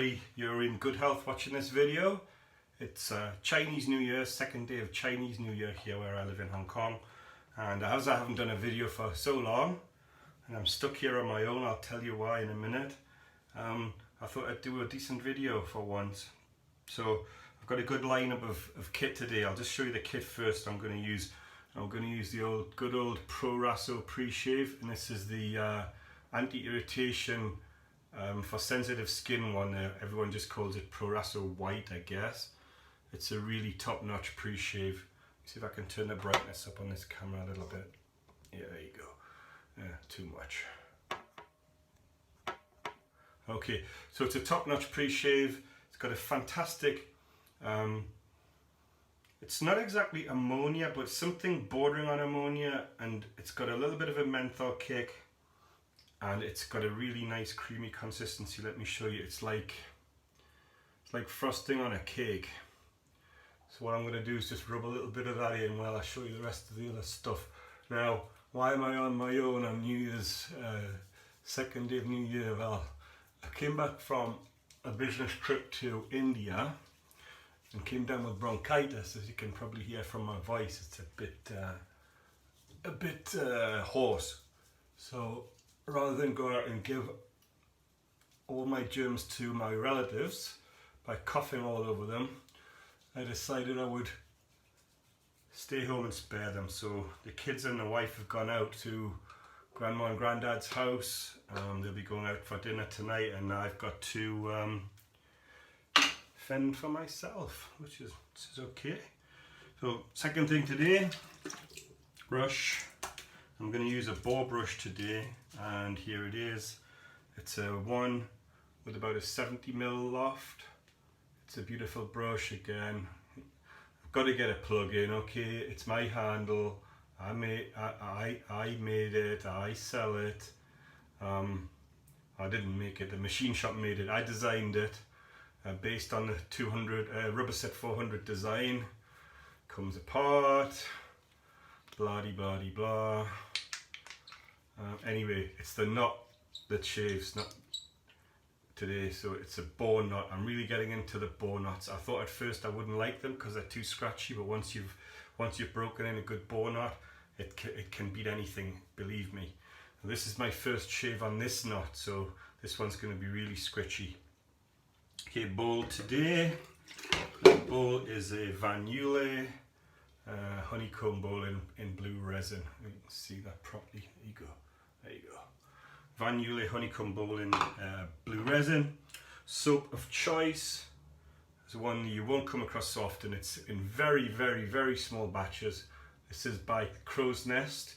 hopefully you're in good health watching this video. It's Chinese New Year, second day of Chinese New Year here where I live in Hong Kong. And as I haven't done a video for so long, and I'm stuck here on my own, I'll tell you why in a minute. I thought I'd do a decent video for once. So I've got a good lineup of kit today. I'll just show you the kit first. I'm going to use the good old Proraso pre-shave, and this is the anti-irritation for sensitive skin one. Everyone just calls it Proraso White, I guess. It's a really top-notch pre-shave. See if I can turn the brightness up on this camera a little bit. Yeah, there you go. Yeah, too much. Okay, so it's a top-notch pre-shave. It's got a fantastic, it's not exactly ammonia, but something bordering on ammonia, and it's got a little bit of a menthol kick, and it's got a really nice creamy consistency. Let me show you. It's like frosting on a cake. So what I'm going to do is just rub a little bit of that in while I show you the rest of the other stuff. Now, why am I on my own on New Year's, second day of New Year? Well, I came back from a business trip to India and came down with bronchitis. As you can probably hear from my voice, it's a bit hoarse. So rather than go out and give all my germs to my relatives by coughing all over them, I decided I would stay home and spare them. So the kids and the wife have gone out to Grandma and Granddad's house. They'll be going out for dinner tonight, and I've got to fend for myself, which is okay. So second thing today, brush. I'm going to use a boar brush today, and here it is. It's a one with about a 70mm loft. It's a beautiful brush again. I've got to get a plug in, okay? It's my handle. I made it. I sell it. I didn't make it. The machine shop made it. I designed it based on the 200 Rubber Set 400 design. Comes apart. Blah de blah de blah. Anyway, it's the knot that shaves, not today. So it's a boar knot. I'm really getting into the boar knots. I thought at first I wouldn't like them because they're too scratchy, but once you've broken in a good boar knot, it can beat anything, believe me. And this is my first shave on this knot, so this one's going to be really scratchy. Okay, bowl today. The bowl is a Van Yulay honeycomb bowl in blue resin. You can see that properly. There you go. There you go. Van Yulay honeycomb bowl in blue resin. Soap of choice is one you won't come across so often. It's in very, very, very small batches. This is by Crows Nest.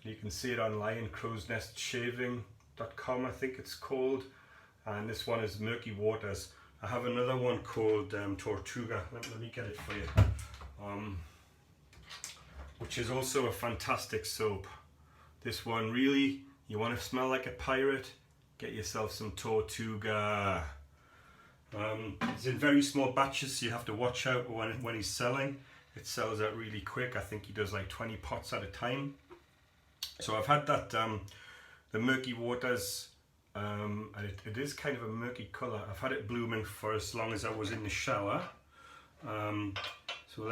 You can see it online, crowsnestshaving.com I think it's called. And this one is Murky Waters. I have another one called Tortuga. Let me get it for you. Which is also a fantastic soap. This one really, you want to smell like a pirate, get yourself some Tortuga. It's in very small batches, so you have to watch out when he's selling. It sells out really quick. I think he does like 20 pots at a time. So I've had that, the Murky Waters, and it is kind of a murky colour. I've had it blooming for as long as I was in the shower. So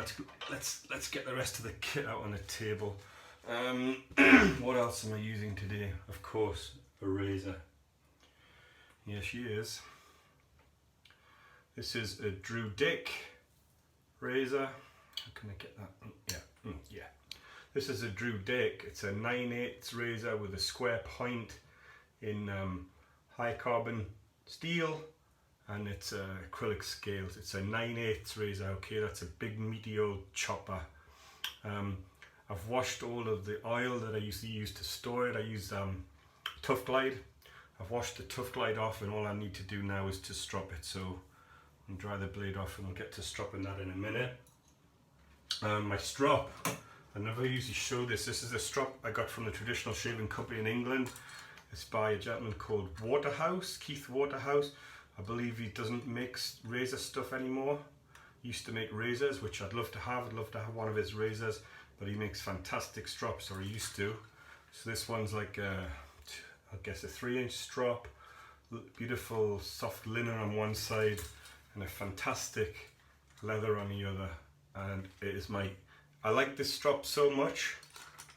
let's get the rest of the kit out on the table. What else am I using today? Of course, a razor. Here she is. This is a Drew Dick razor. How can I get that? Yeah. This is a Drew Dick. It's a 9/8 razor with a square point in high carbon steel, and it's acrylic scales. It's a 9/8 razor. Okay, that's a big meaty old chopper. I've washed all of the oil that I used to use to store it. I use Tough Glide. I've washed the Tough Glide off, and all I need to do now is to strop it. So I'll dry the blade off and I'll get to stropping that in a minute. My strop, I never usually show this. This is a strop I got from the traditional shaving company in England. It's by a gentleman called Waterhouse, Keith Waterhouse. I believe he doesn't make razor stuff anymore. He used to make razors, which I'd love to have. I'd love to have one of his razors, but he makes fantastic strops, or he used to. So this one's like I guess a 3-inch strop. beautiful soft linen on one side and a fantastic leather on the other. And it is I like this strop so much,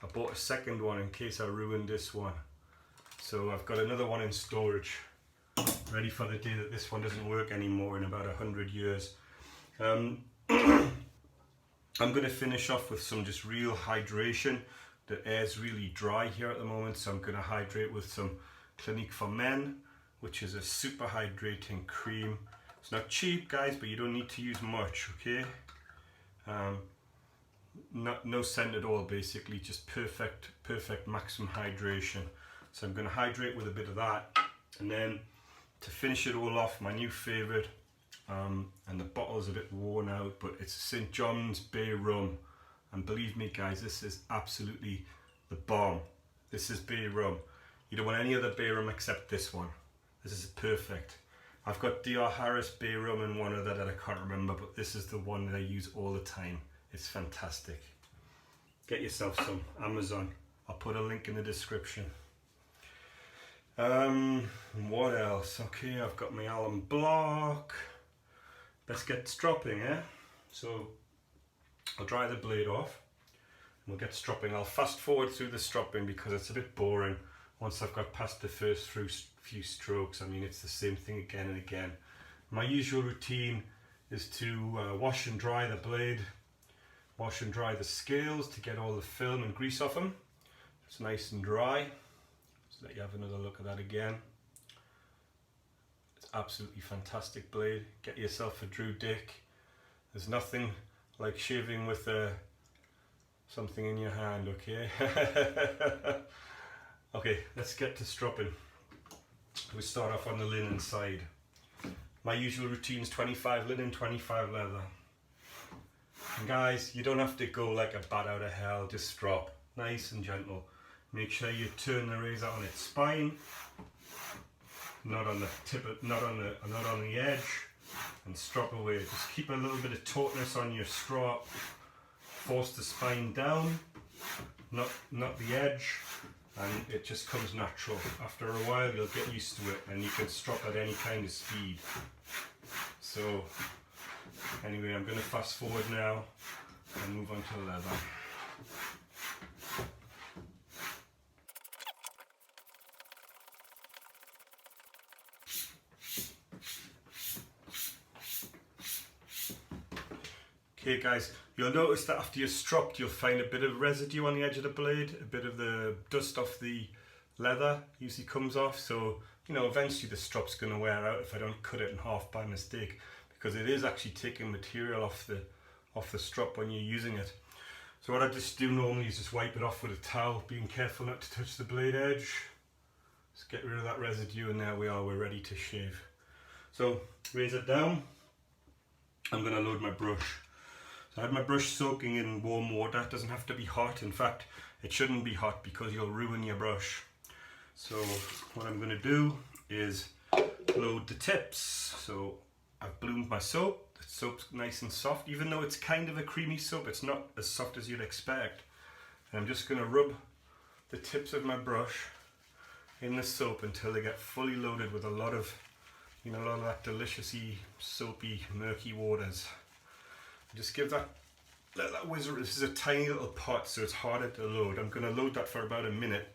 I bought a second one in case I ruined this one. So I've got another one in storage, ready for the day that this one doesn't work anymore in about 100 years. I'm going to finish off with some just real hydration. The air's really dry here at the moment, so I'm going to hydrate with some Clinique for Men, which is a super hydrating cream. It's not cheap, guys, but you don't need to use much, okay? No scent at all, basically, just perfect maximum hydration. So I'm going to hydrate with a bit of that, and then to finish it all off, my new favourite, and the bottle's a bit worn out, but it's St. John's Bay Rum, and believe me guys, this is absolutely the bomb. This is Bay Rum. You don't want any other Bay Rum except this one. This is perfect. I've got DR Harris Bay Rum and one other that I can't remember, but this is the one that I use all the time. It's fantastic. Get yourself some, Amazon. I'll put a link in the description. What else? Okay, I've got my alum block. Let's get stropping, eh? So I'll dry the blade off and we'll get stropping. I'll fast forward through the stropping because it's a bit boring once I've got past the first few strokes. I mean, it's the same thing again and again. My usual routine is to wash and dry the blade, wash and dry the scales to get all the film and grease off them. It's nice and dry. So let you have another look at that again. It's absolutely fantastic blade. Get yourself a Drew Dick. There's nothing like shaving with something in your hand, okay? Okay, let's get to stropping. We start off on the linen side. My usual routine is 25 linen, 25 leather. And guys, you don't have to go like a bat out of hell, just strop. Nice and gentle. Make sure you turn the razor on its spine, not on the tip, not on the edge, and strop away. Just keep a little bit of tautness on your strop. Force the spine down, not the edge, and it just comes natural. After a while, you'll get used to it, and you can strop at any kind of speed. So, anyway, I'm going to fast forward now and move on to the leather. Okay guys, you'll notice that after you're stropped, you'll find a bit of residue on the edge of the blade, a bit of the dust off the leather usually comes off. So, you know, eventually the strop's going to wear out if I don't cut it in half by mistake, because it is actually taking material off the strop when you're using it. So what I just do normally is just wipe it off with a towel, being careful not to touch the blade edge. Just get rid of that residue, and there we are, we're ready to shave. So, razor down, I'm going to load my brush. So I had my brush soaking in warm water. It doesn't have to be hot. In fact, it shouldn't be hot because you'll ruin your brush. So what I'm going to do is load the tips. So I've bloomed my soap. The soap's nice and soft. Even though it's kind of a creamy soap, it's not as soft as you'd expect. And I'm just going to rub the tips of my brush in the soap until they get fully loaded with a lot of, you know, a lot of that deliciously soapy murky waters. Just give that, let that whiz. This is a tiny little pot, so it's harder to load. I'm going to load that for about a minute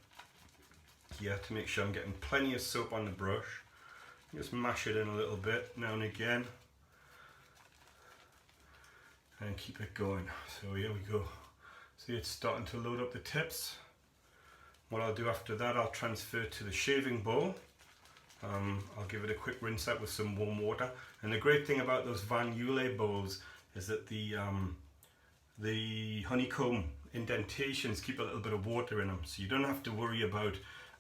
here to make sure I'm getting plenty of soap on the brush. Just mash it in a little bit now and again, and keep it going. So here we go. See, it's starting to load up the tips. What I'll do after that, I'll transfer to the shaving bowl. I'll give it a quick rinse out with some warm water. And the great thing about those Van Yulay bowls is that the honeycomb indentations keep a little bit of water in them, so you don't have to worry about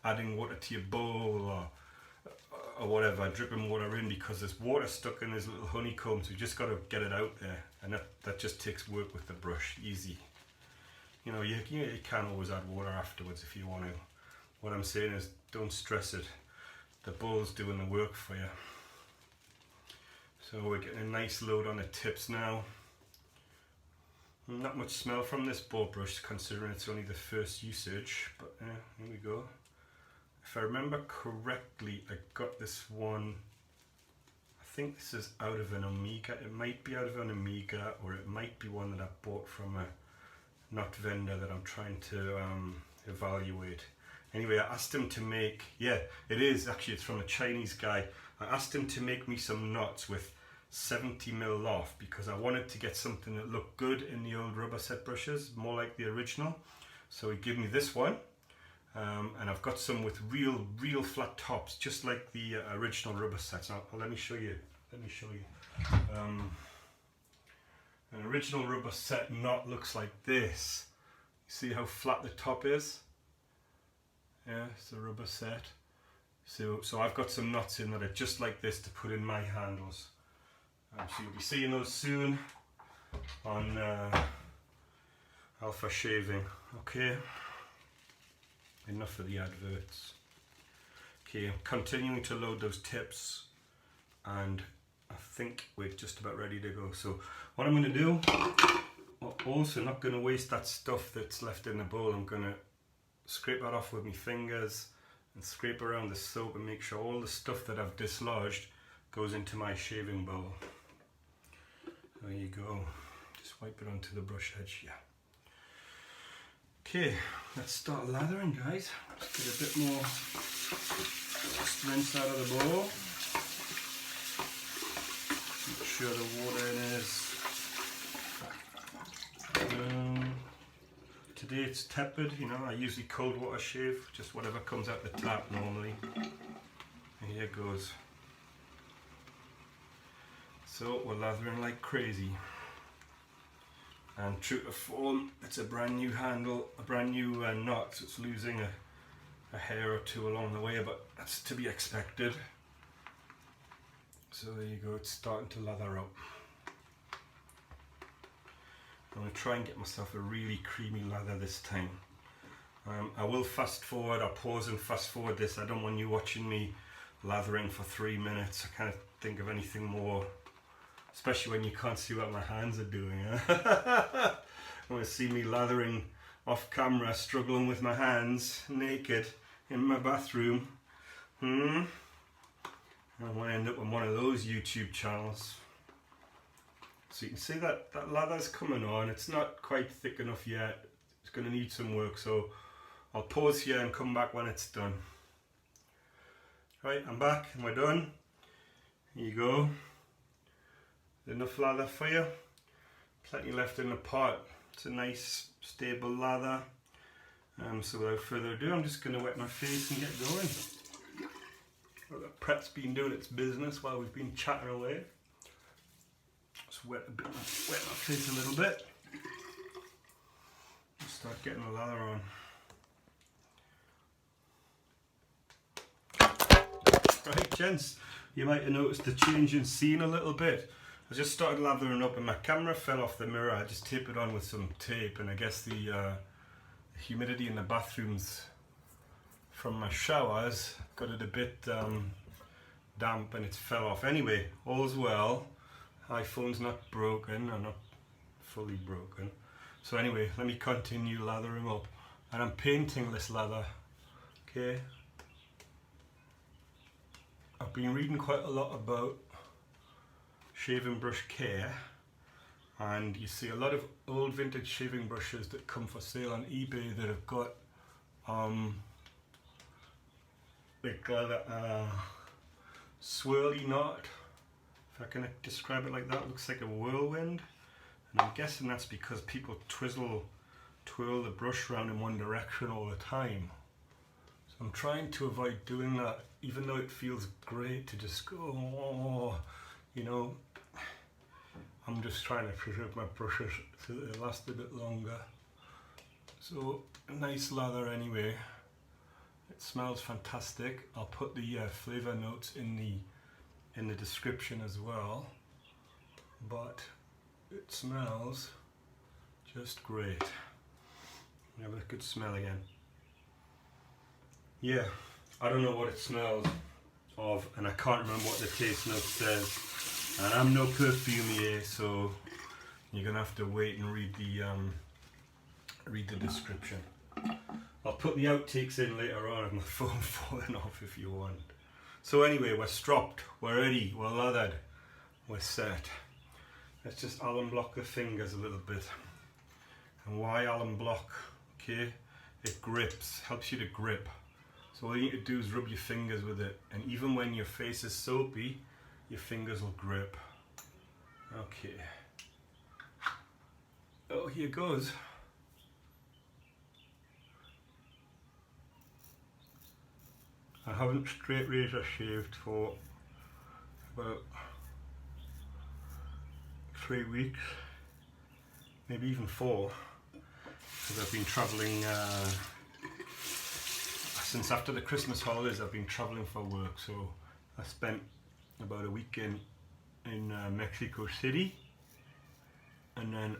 adding water to your bowl or whatever, dripping water in, because there's water stuck in this little honeycomb, so you just got to get it out there, and that just takes work with the brush, easy. You know, you can always add water afterwards if you want to. What I'm saying is, don't stress it. The bowl's doing the work for you. So we're getting a nice load on the tips now. Not much smell from this bowl brush considering it's only the first usage, but here we go. If I remember correctly, I got this one. I think this is out of an Omega. It might be out of an Omega, or it might be one that I bought from a nut vendor that I'm trying to evaluate. Anyway, I asked him to make, yeah, it is actually, it's from a Chinese guy. I asked him to make me some knots with 70mm loft because I wanted to get something that looked good in the old rubber set brushes, more like the original. So he gave me this one, and I've got some with real flat tops, just like the original rubber sets. Now, let me show you. An original rubber set knot looks like this. You see how flat the top is? Yeah, it's a rubber set. So I've got some knots in that are just like this to put in my handles. So you'll be seeing those soon on Alpha Shaving. Okay, enough of the adverts. Okay, I'm continuing to load those tips, and I think we're just about ready to go. So what I'm going to do, I'm also not going to waste that stuff that's left in the bowl. I'm going to scrape that off with my fingers and scrape around the soap and make sure all the stuff that I've dislodged goes into my shaving bowl. There you go. Just wipe it onto the brush edge, yeah. Okay, let's start lathering, guys. Let's get a bit more rinse out of the bowl. Make sure the water in is today it's tepid, you know. I usually cold water shave, just whatever comes out the tap normally. And here it goes. So we're lathering like crazy. And true to form, it's a brand new handle, a brand new knot, so it's losing a hair or two along the way, but that's to be expected. So there you go, it's starting to lather up. I'm going to try and get myself a really creamy lather this time. I will fast forward, I'll pause and fast forward this. I don't want you watching me lathering for 3 minutes. I can't think of anything more, especially when you can't see what my hands are doing. I want to see me lathering off camera, struggling with my hands, naked, in my bathroom. I want to end up on one of those YouTube channels. So you can see that lather's coming on. It's not quite thick enough yet. It's going to need some work, so I'll pause here and come back when it's done. Right, I'm back and we're done. Here you go. Enough lather for you. Plenty left in the pot. It's a nice stable lather. So without further ado, I'm just going to wet my face and get going. Well, the prep's been doing its business while we've been chatting away. Just wet my face a little bit. Start getting the lather on. Right, gents, you might have noticed the change in scene a little bit. I just started lathering up and my camera fell off the mirror. I just taped it on with some tape, and I guess the humidity in the bathrooms from my showers got it a bit damp and it fell off. Anyway, all's well. iPhone's not broken, or not fully broken. So anyway, let me continue lathering up. And I'm painting this lather, okay? I've been reading quite a lot about shaving brush care, and you see a lot of old vintage shaving brushes that come for sale on eBay that have got a swirly knot, if I can describe it like that. It looks like a whirlwind, and I'm guessing that's because people twirl the brush around in one direction all the time. So I'm trying to avoid doing that, even though it feels great to just go, oh, you know. I'm just trying to preserve my brushes so that they last a bit longer. So a nice lather anyway. It smells fantastic. I'll put the flavour notes in the description as well. But it smells just great. Have a good smell again. Yeah, I don't know what it smells of, and I can't remember what the taste note says. And I'm no perfumier, so you're gonna have to wait and read the description. I'll put the outtakes in later on of my phone falling off if you want. So anyway, we're stropped, we're ready, we're lathered, we're set. Let's just alum block the fingers a little bit. And why alum block? Okay, it grips, helps you to grip. So all you need to do is rub your fingers with it, and even when your face is soapy, your fingers will grip. Okay. Oh, here goes. I haven't straight razor shaved for about 3 weeks, maybe even 4, because I've been travelling since after the Christmas holidays. I've been travelling for work, so I spent about a week in Mexico City, and then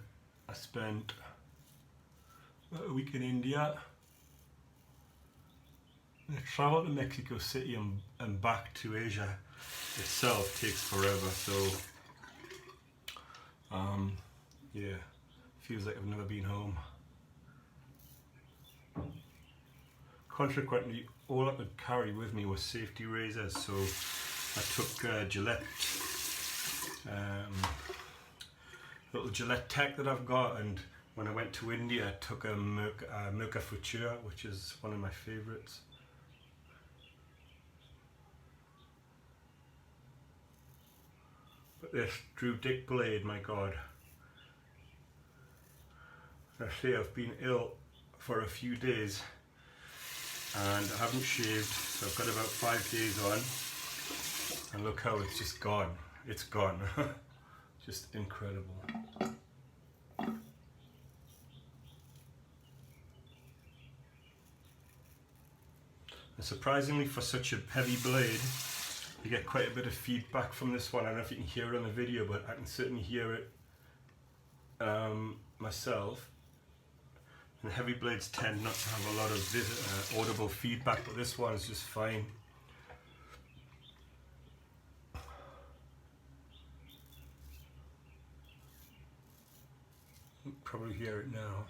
I spent about a week in India. The travel to Mexico City and back to Asia itself takes forever, so yeah, feels like I've never been home. Consequently, all I could carry with me was safety razors, so I took Gillette, little Gillette Tech that I've got, and when I went to India I took a Murky Waters, which is one of my favourites. But this Drew Dick blade, my god. I say I've been ill for a few days and I haven't shaved, so I've got about 5 days on, and look how it's just gone. It's gone. Just incredible. And surprisingly, for such a heavy blade, you get quite a bit of feedback from this one. I don't know if you can hear it on the video, but I can certainly hear it myself. And heavy blades tend not to have a lot of audible feedback, but this one is just fine. You can probably hear it now.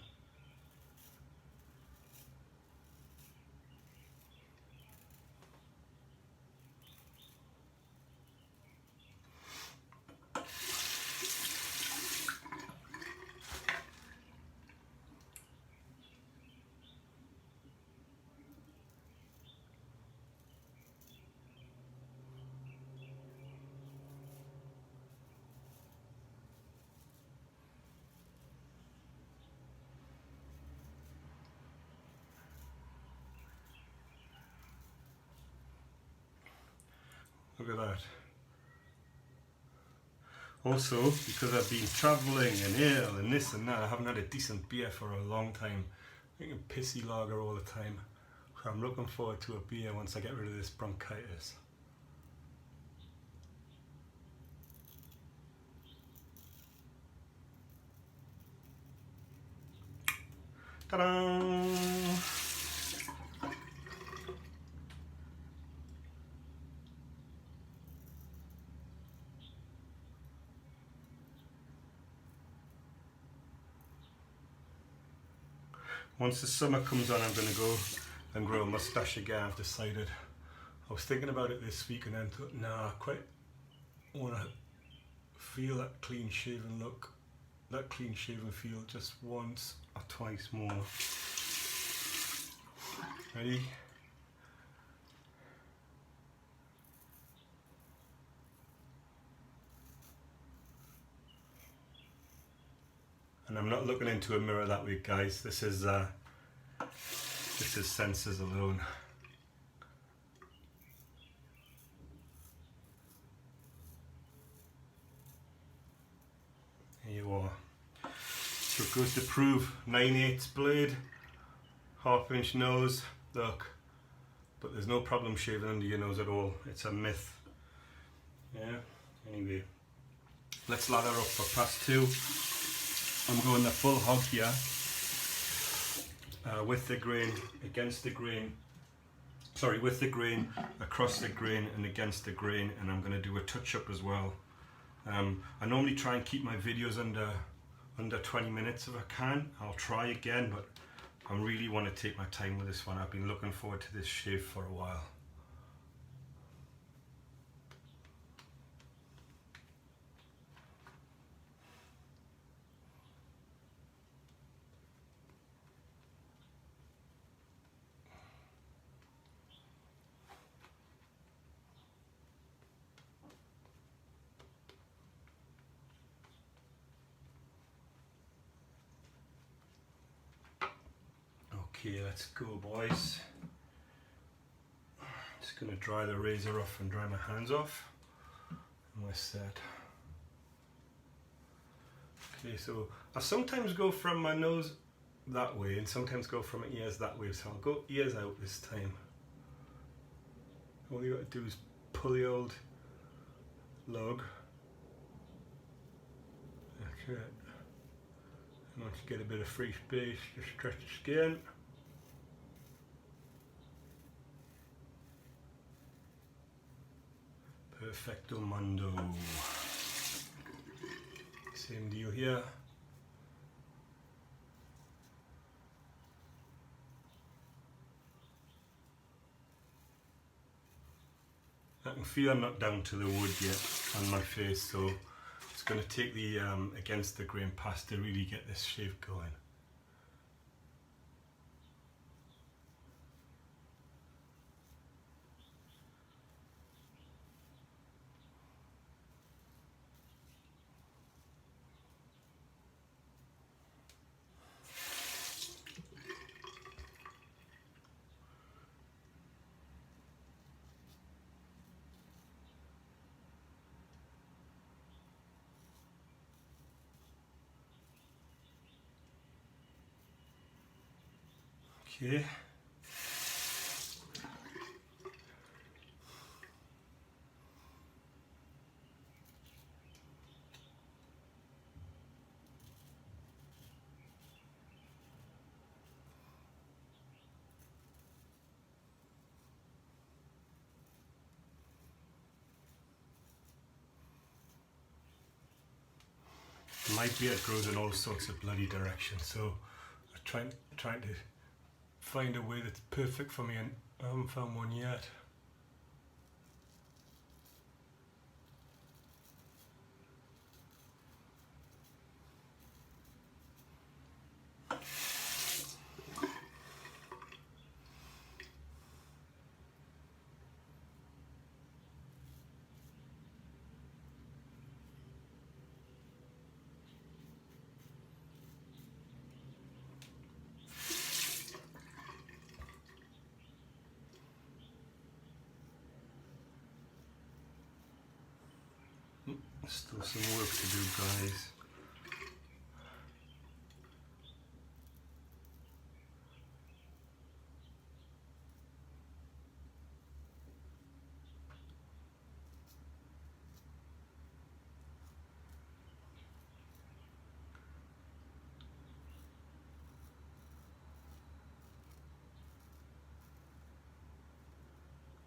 Look at that. Also, because I've been travelling and ill and this and that, I haven't had a decent beer for a long time. I'm drinking pissy lager all the time. So I'm looking forward to a beer once I get rid of this bronchitis. Ta-da! Once the summer comes on, I'm going to go and grow a moustache again, I've decided. I was thinking about it this week and then thought, nah, I quite want to feel that clean shaven look, that clean shaven feel just once or twice more. Ready? And I'm not looking into a mirror that week, guys. This is senses alone. Here you are. So it goes to prove 9/8 blade, 1/2 inch nose. Look, but there's no problem shaving under your nose at all. It's a myth. Yeah. Anyway, let's lather up for past 2. I'm going the full hog here, with the grain, against the grain, sorry, with the grain, across the grain and against the grain, and I'm going to do a touch up as well. I normally try and keep my videos under 20 minutes if I can. I'll try again, but I really want to take my time with this one. I've been looking forward to this shave for a while. Okay, let's go, boys. Just gonna dry the razor off and dry my hands off, and we're set. Okay, so I sometimes go from my nose that way and sometimes go from my ears that way, so I'll go ears out this time. All you got to do is pull the old lug. That's it. And once you get a bit of free space, just stretch the skin. Perfecto mundo. Same deal here. I can feel I'm not down to the wood yet on my face, so it's going to take the against the grain pass to really get this shave going. Okay. My beard grows in all sorts of bloody directions, so I'm trying to find a way that's perfect for me, and I haven't found one yet. Still some work to do, guys.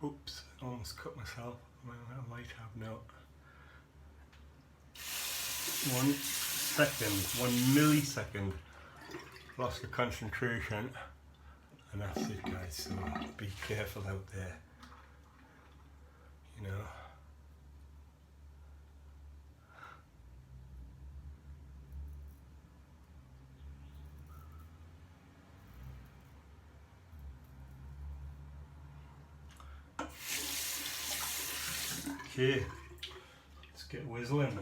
Oops, almost cut myself. Well, I might have now. 1 second, 1 millisecond, lost the concentration, and that's it, guys. So be careful out there, you know. Okay, let's get whistling.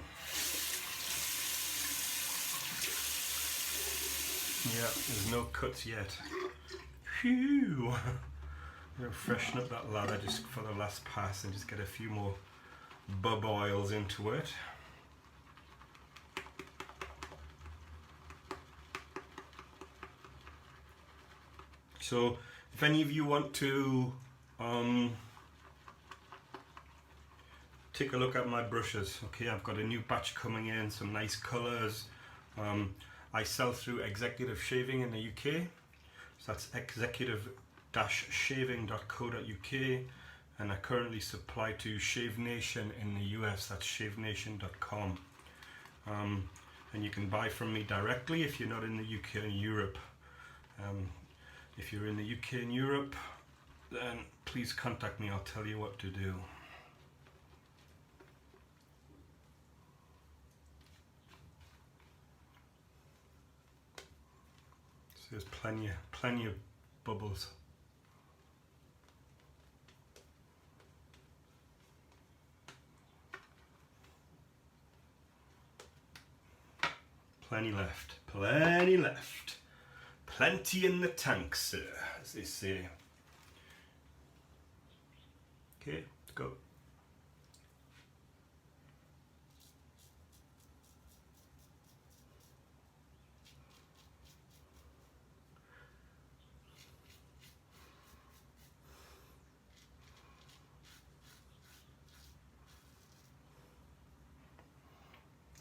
Yeah, there's no cuts yet. Phew! I'm going to freshen up that lather just for the last pass and just get a few more bub oils into it. So, if any of you want to take a look at my brushes, okay, I've got a new batch coming in, some nice colours. I sell through Executive Shaving in the UK, so that's executive-shaving.co.uk, and I currently supply to Shave Nation in the US, that's shavenation.com. And you can buy from me directly if you're not in the UK and Europe. If you're in the UK and Europe, then please contact me, I'll tell you what to do. There's plenty of bubbles. Plenty left, Plenty in the tank, sir, as they say. Okay, let's go.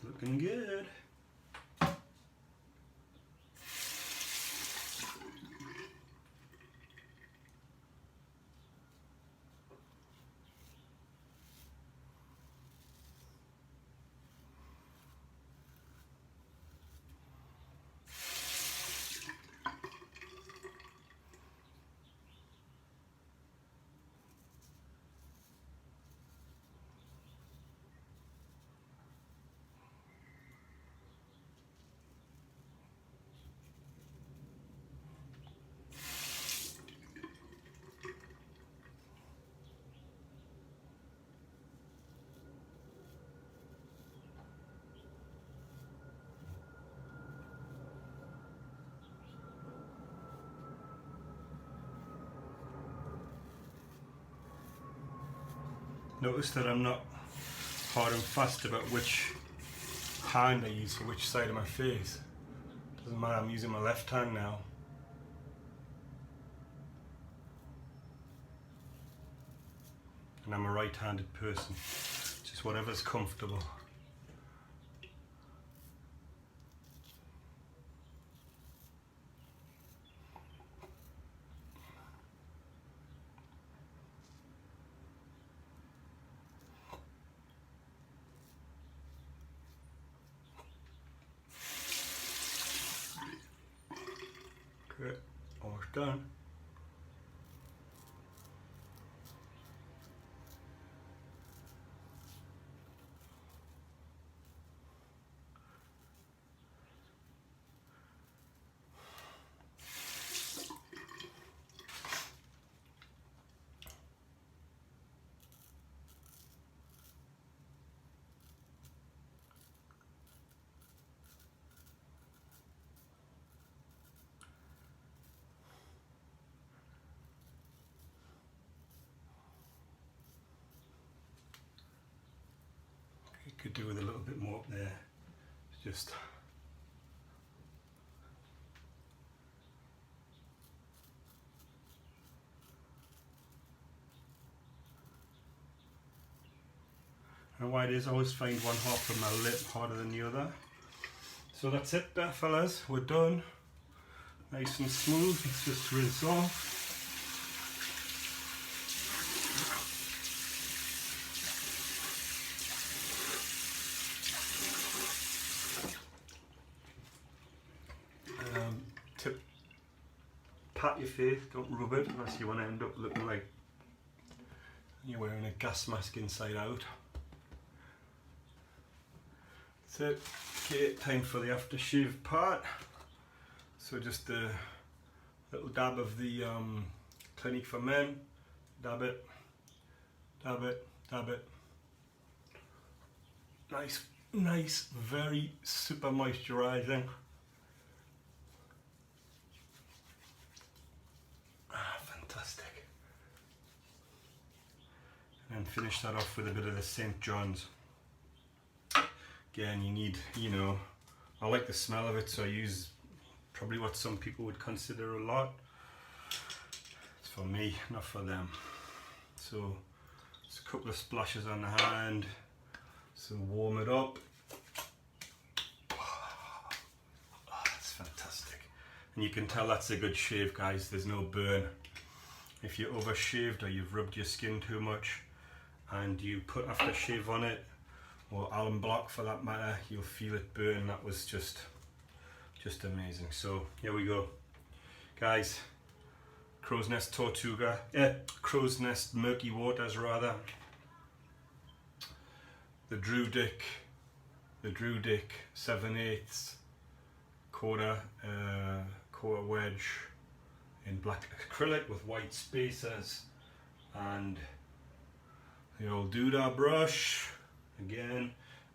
Looking good. Notice that I'm not hard and fast about which hand I use for which side of my face. Doesn't matter, I'm using my left hand now. And I'm a right-handed person. Just whatever's comfortable. Okay, almost done. Could do with a little bit more up there. It's just and why it is, I always find one half of my lip harder than the other. So that's it there, fellas, we're done. Nice and smooth, it's just rinse off. Pat your face, don't rub it unless you want to end up looking like you're wearing a gas mask inside out. That's it. Okay, time for the aftershave part. So just a little dab of the Clinique for Men. Dab it, dab it, dab it. Nice, very super moisturising. Fantastic. And finish that off with a bit of the St. John's. Again, you need, you know, I like the smell of it, so I use probably what some people would consider a lot. It's for me, not for them. So just a couple of splashes on the hand, so warm it up. Oh, that's fantastic. And you can tell that's a good shave, guys. There's no burn. If you're overshaved or you've rubbed your skin too much and you put aftershave on it, or alum block for that matter, you'll feel it burn. That was just amazing. So here we go, guys. Crow's Nest Tortuga, Crow's Nest Murky Waters rather. The Drew Dick 7/8 quarter wedge in black acrylic with white spacers, and the old doodah brush again,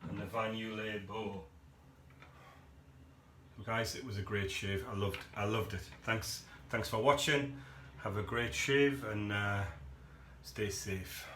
and the Yulay bowl. Look guys, it was a great shave. I loved it. Thanks for watching. Have a great shave and stay safe.